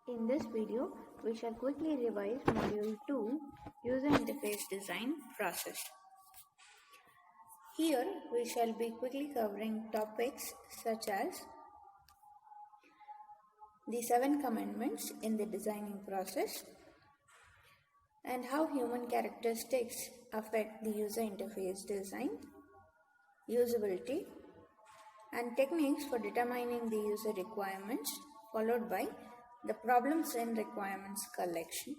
In this video, we shall quickly revise Module 2 User Interface Design Process. Here, we shall be quickly covering topics such as the 7 commandments in the designing process and how human characteristics affect the user interface design, usability, and techniques for determining the user requirements, followed by the problems and requirements collection.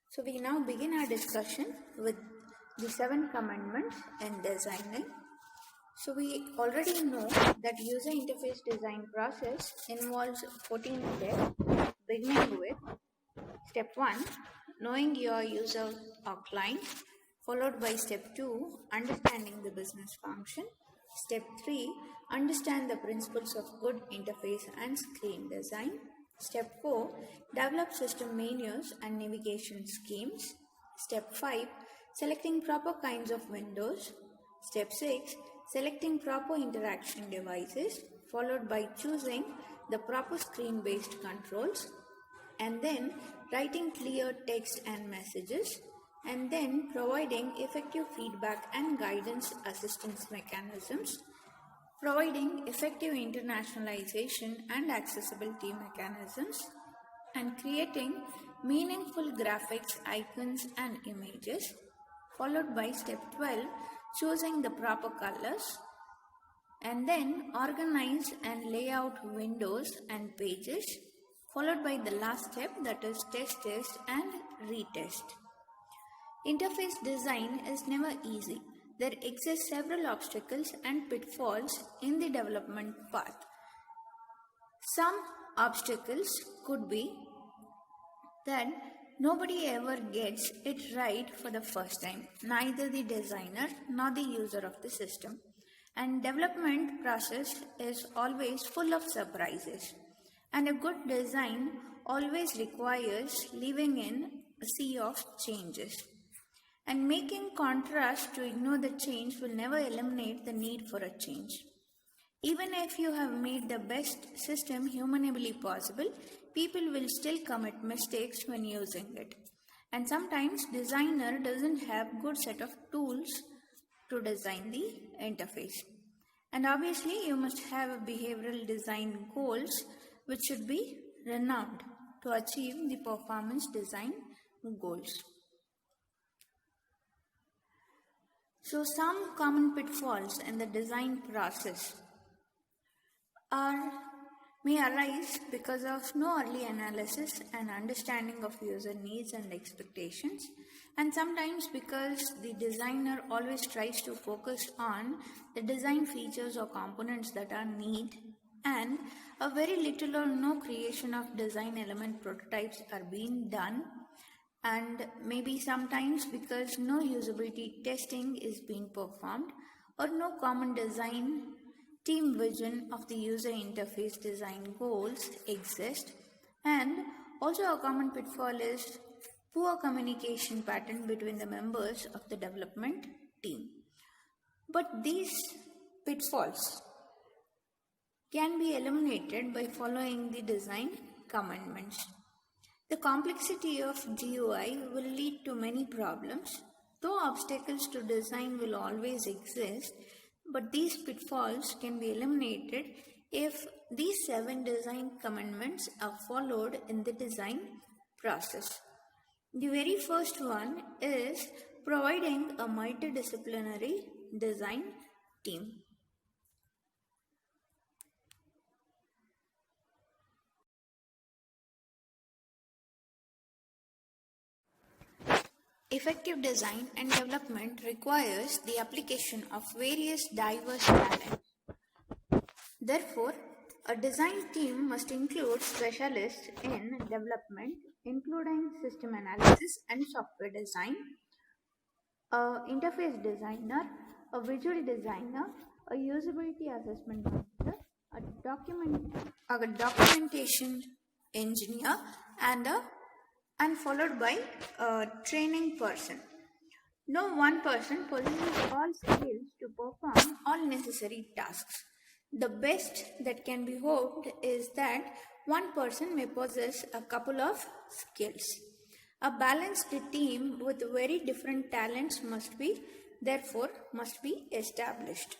So we now begin our discussion with the 7 commandments in designing. So we already know that user interface design process involves 14 steps, beginning with step 1, knowing your user or client, followed by step 2, understanding the business function. Step 3, understand the principles of good interface and screen design. Step 4, develop system menus and navigation schemes. Step 5, selecting proper kinds of windows. Step 6, selecting proper interaction devices, followed by choosing the proper screen-based controls, and then writing clear text and messages, and then providing effective feedback and guidance assistance mechanisms, providing effective internationalization and accessibility mechanisms, and creating meaningful graphics, icons, and images, followed by step 12, choosing the proper colors, and then organize and lay out windows and pages, followed by the last step, that is test and retest. Interface design is never easy. There exist several obstacles and pitfalls in the development path. Some obstacles could be that nobody ever gets it right for the first time, neither the designer nor the user of the system. And development process is always full of surprises. And a good design always requires living in a sea of changes. And making contrast to ignore the change will never eliminate the need for a change. Even if you have made the best system humanly possible, people will still commit mistakes when using it. And sometimes designer doesn't have good set of tools to design the interface. And obviously you must have behavioral design goals which should be renowned to achieve the performance design goals. So some common pitfalls in the design process may arise because of no early analysis and understanding of user needs and expectations, and sometimes because the designer always tries to focus on the design features or components that are neat, and a very little or no creation of design element prototypes are being done, and maybe sometimes because no usability testing is being performed or no common design team vision of the user interface design goals exist. And also a common pitfall is poor communication pattern between the members of the development team. But these pitfalls can be eliminated by following the design commandments. The complexity of GUI will lead to many problems, though obstacles to design will always exist, but these pitfalls can be eliminated if these 7 design commandments are followed in the design process. The very first one is providing a multidisciplinary design team. Effective design and development requires the application of various diverse talents. Therefore, a design team must include specialists in development, including system analysis and software design, an interface designer, a visual designer, a usability assessment manager, a documentation engineer, and followed by a training person. No one person possesses all skills to perform all necessary tasks. The best that can be hoped is that one person may possess a couple of skills. A balanced team with very different talents must be established.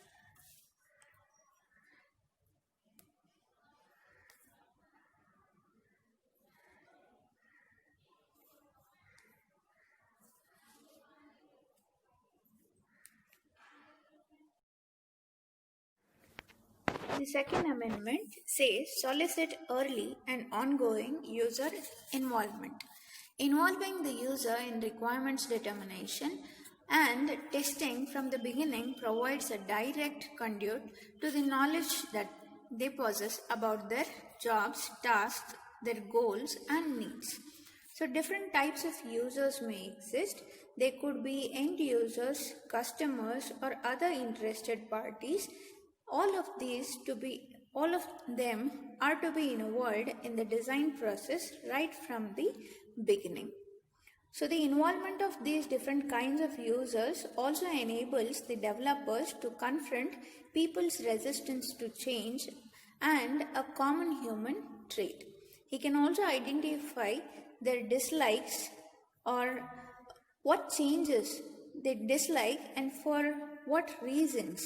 The Second Amendment says solicit early and ongoing user involvement. Involving the user in requirements determination and testing from the beginning provides a direct conduit to the knowledge that they possess about their jobs, tasks, their goals, and needs. So, different types of users may exist. They could be end users, customers, or other interested parties. All of them are to be involved in the design process right from the beginning. So the involvement of these different kinds of users also enables the developers to confront people's resistance to change and a common human trait. He can also identify their dislikes or what changes they dislike and for what reasons.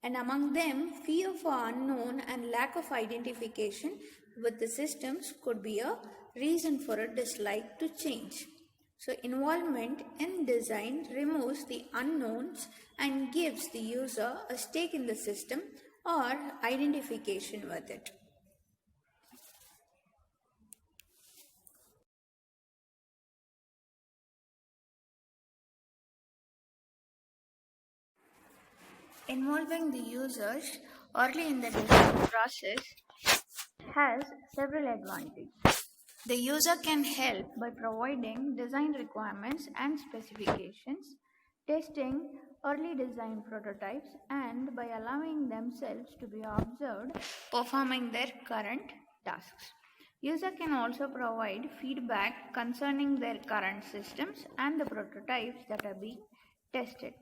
And among them, fear for unknown and lack of identification with the systems could be a reason for a dislike to change. So, involvement in design removes the unknowns and gives the user a stake in the system or identification with it. Involving the users early in the design process has several advantages. The user can help by providing design requirements and specifications, testing early design prototypes, and by allowing themselves to be observed performing their current tasks. User can also provide feedback concerning their current systems and the prototypes that are being tested.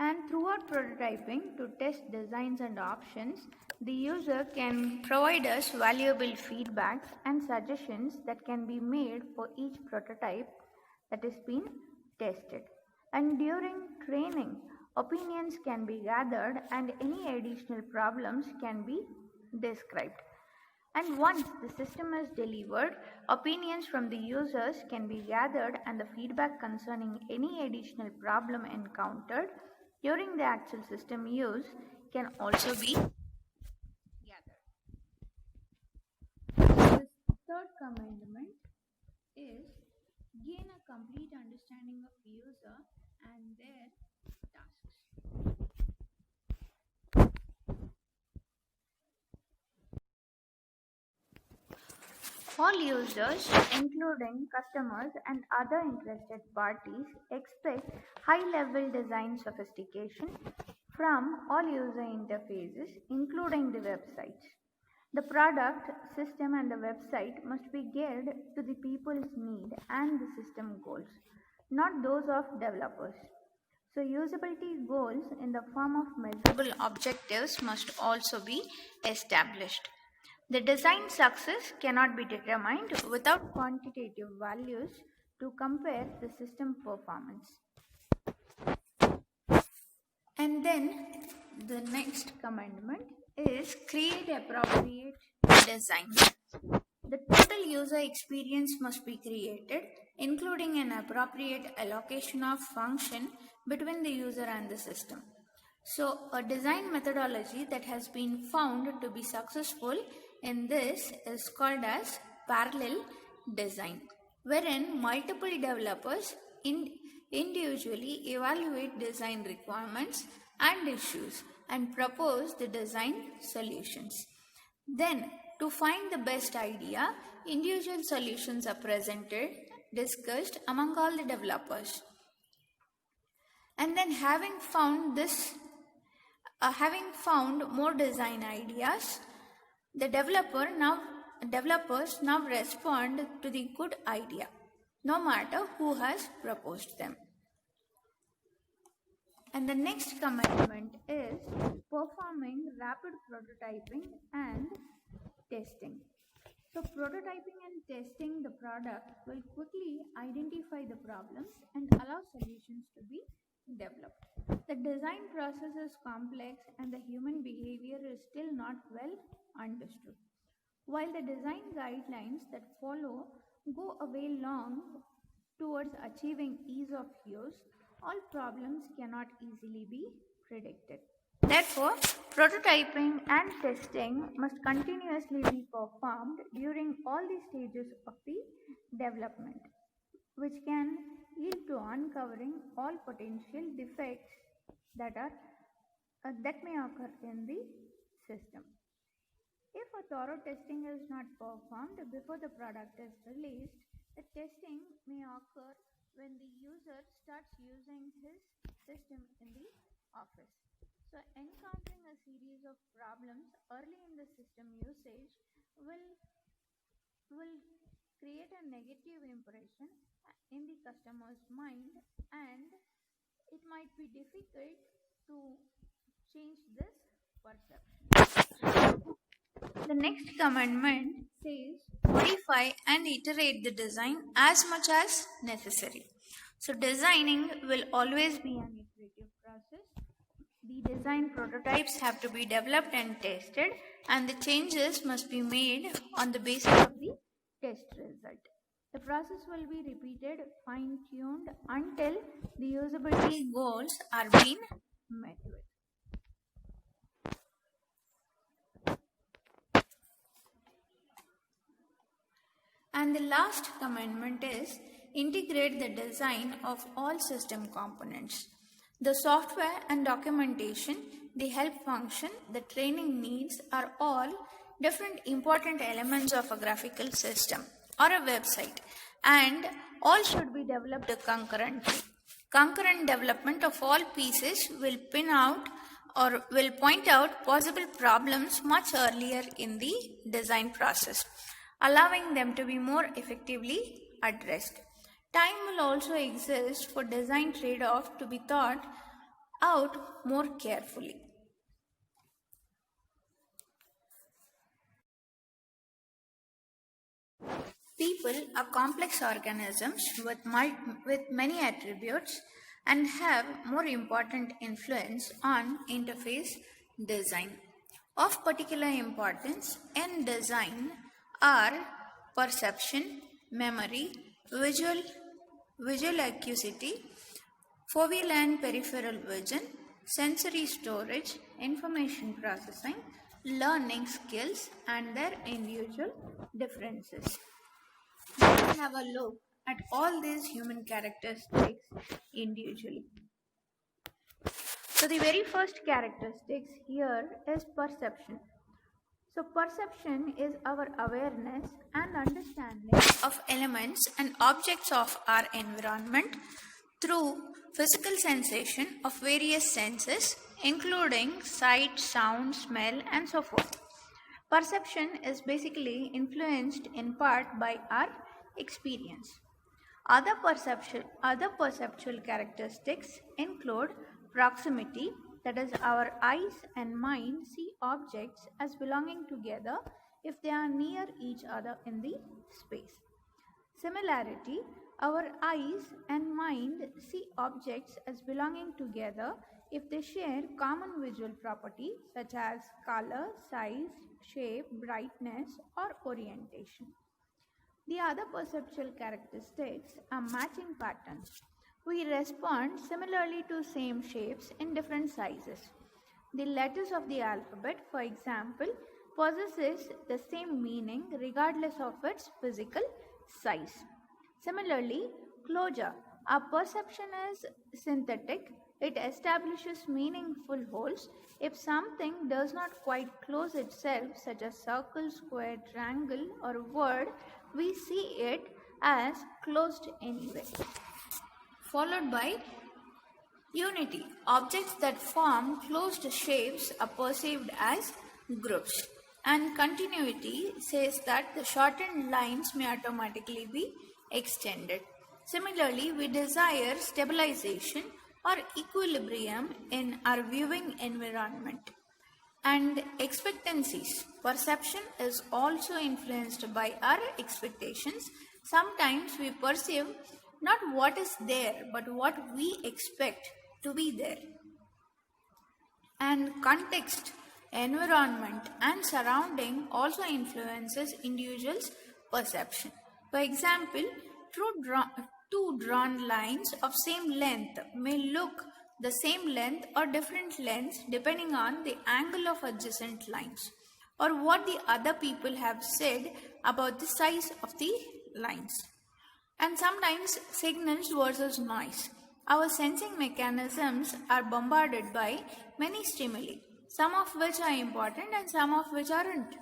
And throughout prototyping to test designs and options, the user can provide us valuable feedbacks and suggestions that can be made for each prototype that is being tested. And during training, opinions can be gathered and any additional problems can be described. And once the system is delivered, opinions from the users can be gathered and the feedback concerning any additional problem encountered during the actual system use can also be gathered. The third commandment is gain a complete understanding of user and their tasks. All users, including customers and other interested parties, expect high-level design sophistication from all user interfaces, including the websites. The product, system, and the website must be geared to the people's need and the system goals, not those of developers. So, usability goals in the form of measurable objectives must also be established. The design success cannot be determined without quantitative values to compare the system performance. And then the next commandment is create appropriate design. The total user experience must be created, including an appropriate allocation of function between the user and the system. So, a design methodology that has been found to be successful in this is called as parallel design, wherein multiple developers individually evaluate design requirements and issues and propose the design solutions. Then, to find the best idea, individual solutions are presented, discussed among all the developers. And then having found more design ideas, the developers now respond to the good idea, no matter who has proposed them. And the next commandment is performing rapid prototyping and testing. So prototyping and testing the product will quickly identify the problems and allow solutions to be developed. The design process is complex and the human behavior is still not well understood. While the design guidelines that follow go a way long towards achieving ease of use, all problems cannot easily be predicted. Therefore, prototyping and testing must continuously be performed during all the stages of the development, which can lead to uncovering all potential defects that may occur in the system. If a thorough testing is not performed before the product is released, the testing may occur when the user starts using his system in the office. So, encountering a series of problems early in the system usage will create a negative impression in the customer's mind, and it might be difficult to change this perception. The next commandment says modify and iterate the design as much as necessary. So designing will always be an iterative process. The design prototypes have to be developed and tested, and the changes must be made on the basis of the test result. The process will be repeated, fine-tuned until the usability goals are being met with. And the last commandment is integrate the design of all system components. The software and documentation, the help function, the training needs are all different important elements of a graphical system or a website, and all should be developed concurrently. Concurrent development of all pieces will point out possible problems much earlier in the design process, allowing them to be more effectively addressed. Time will also exist for design trade-off to be thought out more carefully. People are complex organisms with many attributes and have more important influence on interface design. Of particular importance in design are perception, memory, visual acuity, foveal and peripheral vision, sensory storage, information processing, learning skills, and their individual differences. Let's have a look at all these human characteristics individually. So the very first characteristics here is perception. So perception is our awareness and understanding of elements and objects of our environment through physical sensation of various senses, including sight, sound, smell, and so forth. Perception is basically influenced in part by our experience. Other perceptual characteristics include proximity, that is, our eyes and mind see objects as belonging together if they are near each other in the space. Similarity, our eyes and mind see objects as belonging together if they share common visual properties such as color, size, shape, brightness, or orientation. The other perceptual characteristics are matching patterns. We respond similarly to same shapes in different sizes. The letters of the alphabet, for example, possesses the same meaning regardless of its physical size. Similarly, closure. Our perception is synthetic. It establishes meaningful wholes. If something does not quite close itself, such as circle, square, triangle, or word, we see it as closed anyway. Followed by unity. Objects that form closed shapes are perceived as groups. And continuity says that the shortened lines may automatically be extended. Similarly, we desire stabilization or equilibrium in our viewing environment. And expectancies. Perception is also influenced by our expectations. Sometimes we perceive not what is there, but what we expect to be there. And context, environment, and surrounding also influences individuals' perception. For example, two drawn lines of same length may look the same length or different lengths depending on the angle of adjacent lines or what the other people have said about the size of the lines. And sometimes signals versus noise. Our sensing mechanisms are bombarded by many stimuli, some of which are important and some of which aren't.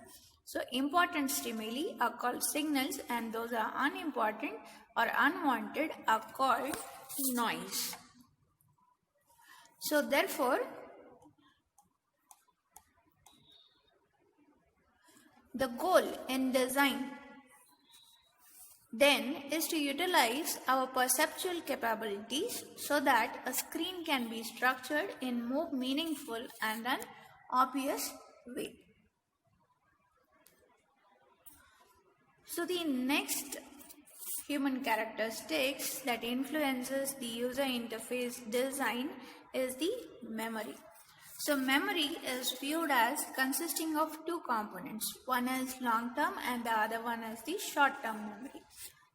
So important stimuli are called signals and those are unimportant or unwanted are called noise. So therefore, the goal in design then is to utilize our perceptual capabilities so that a screen can be structured in more meaningful and an obvious way. So the next human characteristics that influences the user interface design is the memory. So memory is viewed as consisting of two components. One is long-term and the other one is the short-term memory.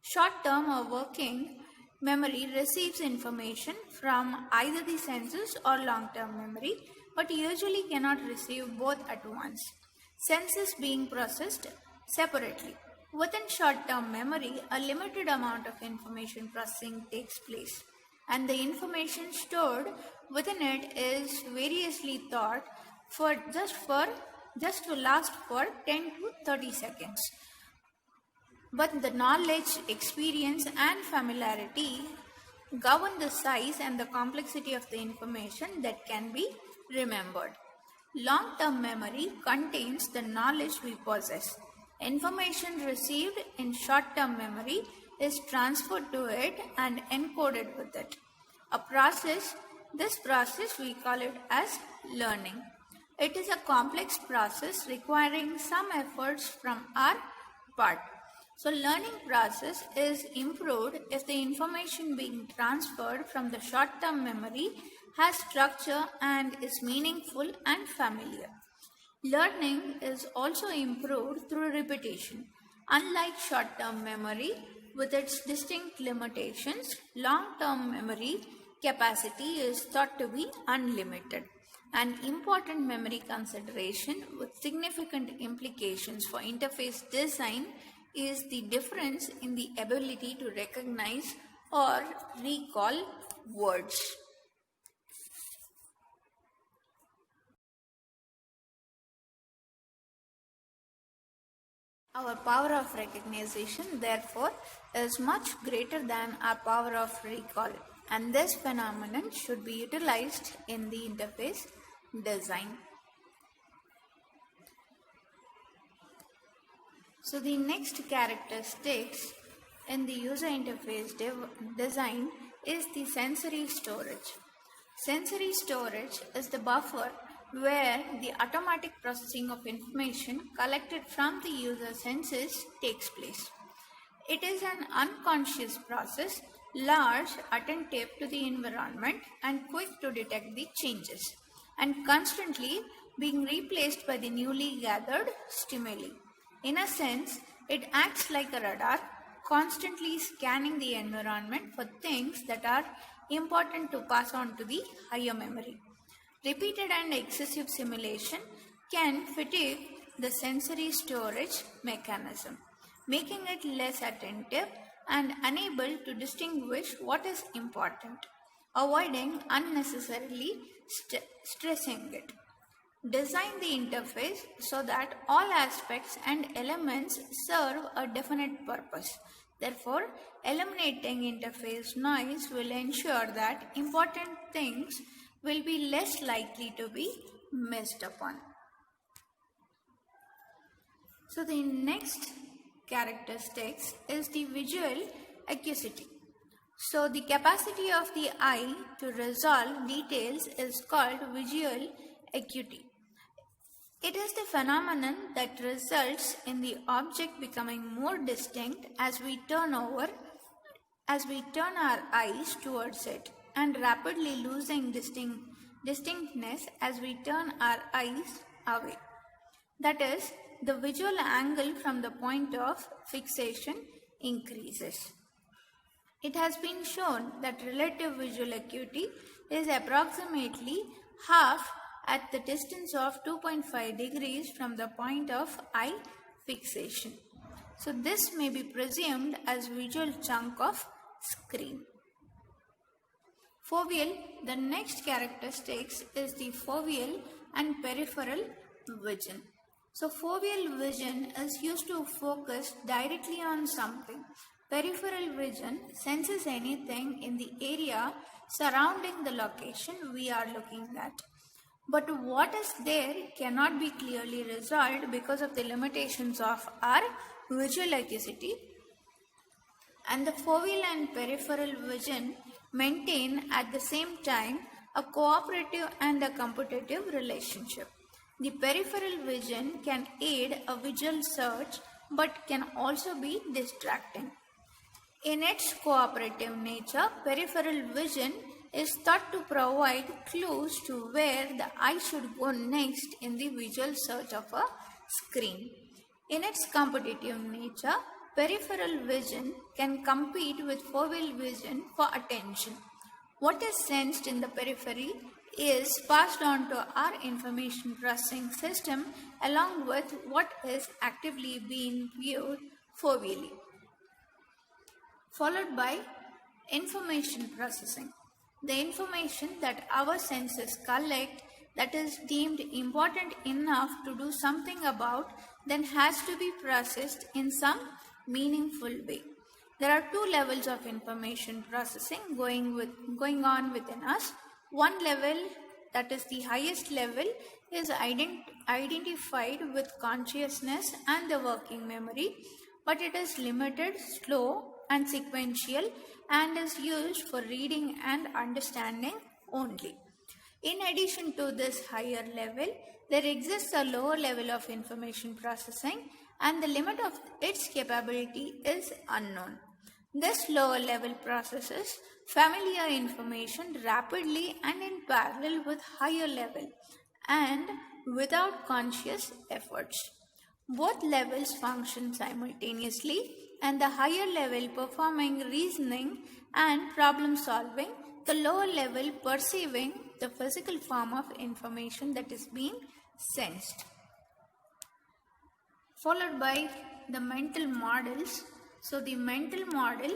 Short-term or working memory receives information from either the senses or long-term memory, but usually cannot receive both at once. Senses being processed separately. Within short-term memory, a limited amount of information processing takes place, and the information stored within it is variously thought just to last for 10 to 30 seconds. But the knowledge, experience and familiarity govern the size and the complexity of the information that can be remembered. Long-term memory contains the knowledge we possess. Information received in short-term memory is transferred to it and encoded with it. This process we call it as learning. It is a complex process requiring some efforts from our part. So learning process is improved if the information being transferred from the short-term memory has structure and is meaningful and familiar. Learning is also improved through repetition. Unlike short-term memory, with its distinct limitations, long-term memory capacity is thought to be unlimited. An important memory consideration with significant implications for interface design is the difference in the ability to recognize or recall words. Our power of recognition, therefore, is much greater than our power of recall, and this phenomenon should be utilized in the interface design. So the next characteristics in the user interface design is the sensory storage. Sensory storage is the buffer where the automatic processing of information collected from the user senses takes place. It is an unconscious process, large, attentive to the environment and quick to detect the changes, and constantly being replaced by the newly gathered stimuli. In a sense, it acts like a radar, constantly scanning the environment for things that are important to pass on to the higher memory. Repeated and excessive simulation can fatigue the sensory storage mechanism, making it less attentive and unable to distinguish what is important, avoiding unnecessarily stressing it. Design the interface so that all aspects and elements serve a definite purpose. Therefore, eliminating interface noise will ensure that important things will be less likely to be missed upon. So the next characteristics is the visual acuity. So the capacity of the eye to resolve details is called visual acuity. It is the phenomenon that results in the object becoming more distinct as we turn our eyes towards it, and rapidly losing distinctness as we turn our eyes away. That is, the visual angle from the point of fixation increases. It has been shown that relative visual acuity is approximately half at the distance of 2.5 degrees from the point of eye fixation. So this may be presumed as visual chunk of screen. Foveal, the next characteristics is the foveal and peripheral vision. So foveal vision is used to focus directly on something. Peripheral vision senses anything in the area surrounding the location we are looking at. But what is there cannot be clearly resolved because of the limitations of our visual acuity, and the foveal and peripheral vision maintain at the same time a cooperative and a competitive relationship. The peripheral vision can aid a visual search but can also be distracting. In its cooperative nature, peripheral vision is thought to provide clues to where the eye should go next in the visual search of a screen. In its competitive nature, peripheral vision can compete with foveal vision for attention. What is sensed in the periphery is passed on to our information processing system along with what is actively being viewed foveally, followed by information processing. The information that our senses collect that is deemed important enough to do something about then has to be processed in some meaningful way. There are two levels of information processing going on within us. One level, that is the highest level, is identified with consciousness and the working memory, but it is limited, slow, and sequential and is used for reading and understanding only. In addition to this higher level, there exists a lower level of information processing and the limit of its capability is unknown. This lower level processes familiar information rapidly and in parallel with higher level and without conscious efforts. Both levels function simultaneously, and the higher level performing reasoning and problem solving, the lower level perceiving the physical form of information that is being sensed. Followed by the mental models. So the mental model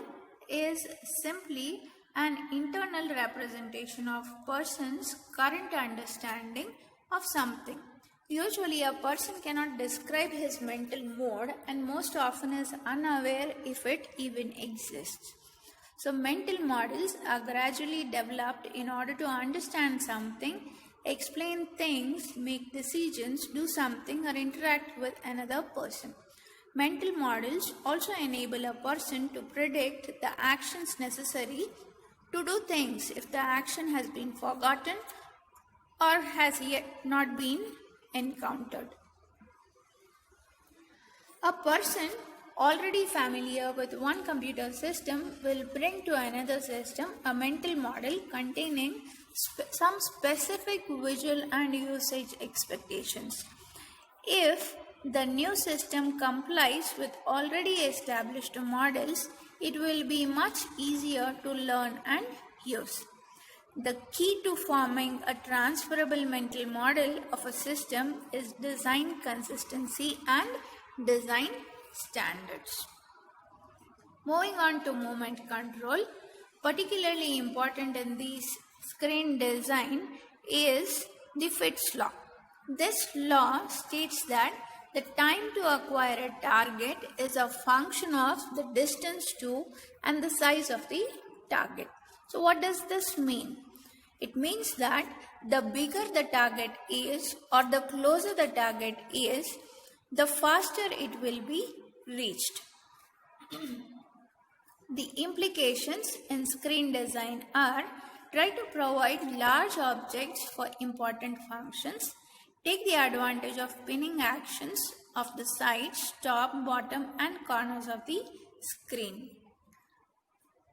is simply an internal representation of person's current understanding of something. Usually a person cannot describe his mental mode and most often is unaware if it even exists. So mental models are gradually developed in order to understand something, explain things, make decisions, do something or interact with another person. Mental models also enable a person to predict the actions necessary to do things if the action has been forgotten or has yet not been encountered. A person already familiar with one computer system will bring to another system a mental model containing some specific visual and usage expectations. If the new system complies with already established models, it will be much easier to learn and use. The key to forming a transferable mental model of a system is design consistency and design standards. Moving on to movement control, particularly important in this screen design is the Fitts law. This law states that the time to acquire a target is a function of the distance to and the size of the target. So what does this mean? It means that the bigger the target is or the closer the target is, the faster it will be reached. The implications in screen design are: try to provide large objects for important functions, Take the advantage of pinning actions of the sides, top, bottom and corners of the screen.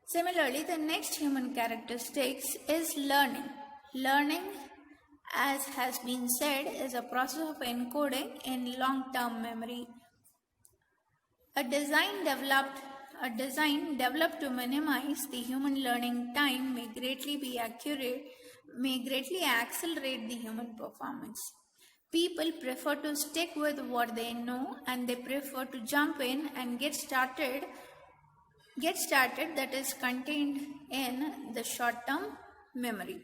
Similarly, the next human characteristics is learning. Learning, as has been said, is a process of encoding in long-term memory. A design developed to minimize the human learning time may greatly accelerate the human performance. People prefer to stick with what they know and they prefer to jump in and get started that is contained in the short-term memory.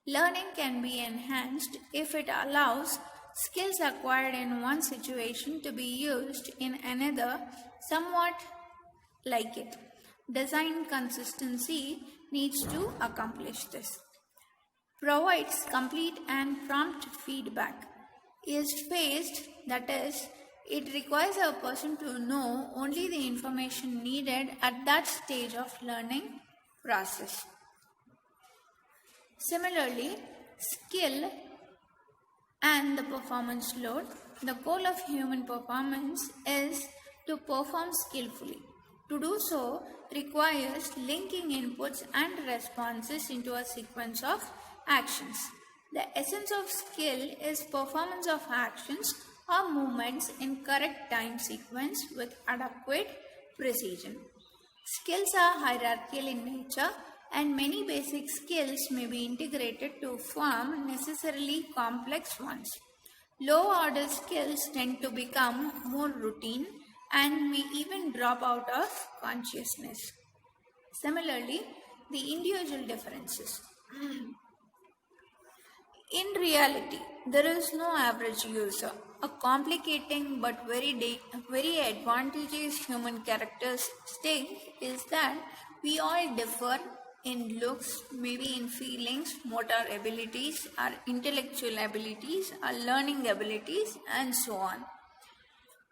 Learning can be enhanced if it allows skills acquired in one situation to be used in another somewhat like it. Design consistency needs to accomplish this. Provides complete and prompt feedback. Is phased, that is, it requires a person to know only the information needed at that stage of learning process. Similarly, skill and the performance load. The goal of human performance is to perform skillfully. To do so requires linking inputs and responses into a sequence of actions. The essence of skill is performance of actions or movements in correct time sequence with adequate precision. Skills are hierarchical in nature and many basic skills may be integrated to form necessarily complex ones. Low order skills tend to become more routine and may even drop out of consciousness. Similarly, the individual differences. In reality, there is no average user. A complicating but very advantageous human characteristic is that we all differ in looks, maybe in feelings, motor abilities, our intellectual abilities, our learning abilities, and so on.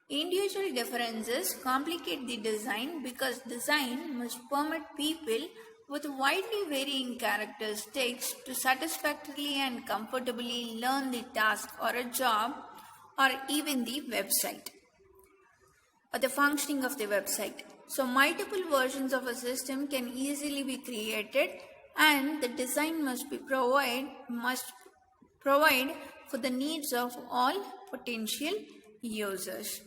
Individual differences complicate the design because design must permit people with widely varying characteristics to satisfactorily and comfortably learn the task or a job or even the website or the functioning of the website. So multiple versions of a system can easily be created and the design must provide for the needs of all potential users.